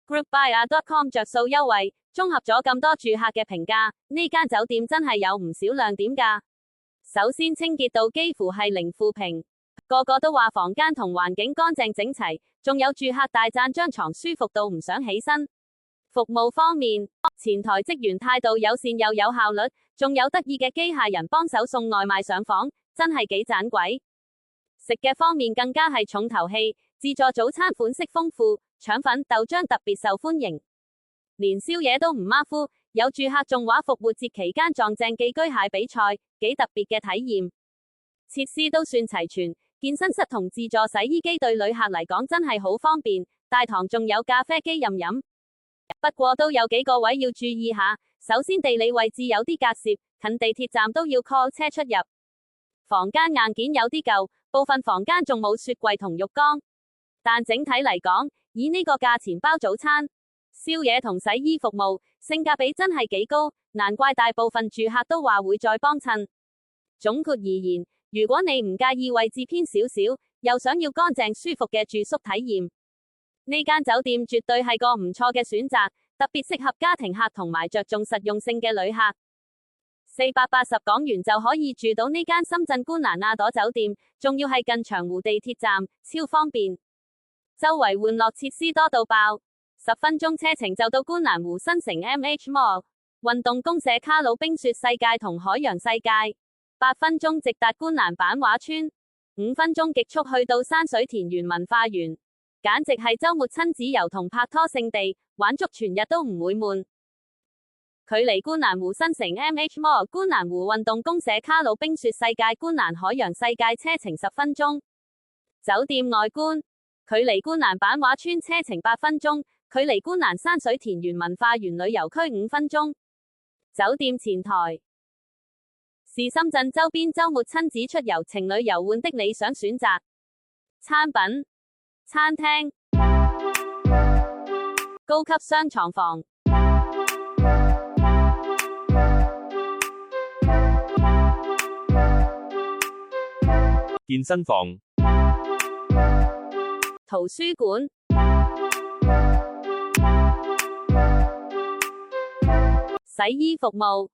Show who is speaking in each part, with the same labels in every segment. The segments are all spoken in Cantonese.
Speaker 1: GroupBuyer.com 着數優惠，綜合咗咁多住客嘅評價，呢間酒店真係有唔少亮點㗎。首先清潔度幾乎係零負評，個個都話房間同環境乾淨整齊，仲有住客大讚張床舒服到唔想起身。服務方面，前台職員態度友善又有效率，仲有得意嘅機械人幫手送外賣上房，真係幾盞鬼。食嘅方面更加係重頭戲，自助早餐款式豐富，腸粉、豆漿特別受歡迎，連宵夜都唔馬虎。有住客仲話復活節期間撞正寄居蟹比賽，幾特別嘅體驗。設施都算齊全，健身室同自助洗衣機對旅客嚟講真係好方便，大堂仲有咖啡機任飲。不過都有幾個位要注意下，首先地理位置有啲隔涉，近地鐵站都要 call 車出入。房間硬件有啲舊，部分房間仲冇雪櫃同浴缸，但整體嚟講，以呢個價錢包早餐、宵夜同洗衣服務，性價比真係幾高，難怪大部分住客都話會再幫襯。總括而言，如果你唔介意位置偏少少，又想要乾淨舒服嘅住宿體驗，呢間酒店絕對係個唔錯嘅選擇，特別適合家庭客同埋着重實用性嘅旅客。480港元就可以住到呢間深圳觀瀾亞朵酒店，仲要係近長湖地鐵站，超方便。周圍玩樂設施多到爆，10分鐘車程就到觀瀾湖新城 MH Mall、運動公社卡魯冰雪世界同海洋世界，8分鐘直達觀瀾版畫村，5分鐘極速去到山水田園文化園，簡直係周末親子遊同拍拖勝地，玩足全日都唔會悶。距離觀瀾湖新城 MH Mall、觀瀾湖運動公社卡魯冰雪世界、觀瀾海洋世界車程10分鐘。酒店外觀，距離觀瀾版畫村車程8分鐘，距離觀瀾山水田園文化園旅遊區5分鐘。酒店前台是深圳周邊周末親子出遊、情侶遊玩的理想選擇。餐品、餐廳、高級雙床房、
Speaker 2: 健身房、
Speaker 1: 圖書館、洗衣服務。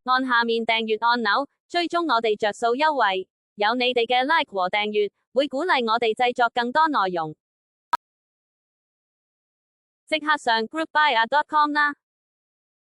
Speaker 1: 按下面訂閱按鈕，追蹤我哋着數優惠，有你哋嘅 like 和訂閱，會鼓勵我哋製作更多內容。即刻上 GroupBuyer.com 啦！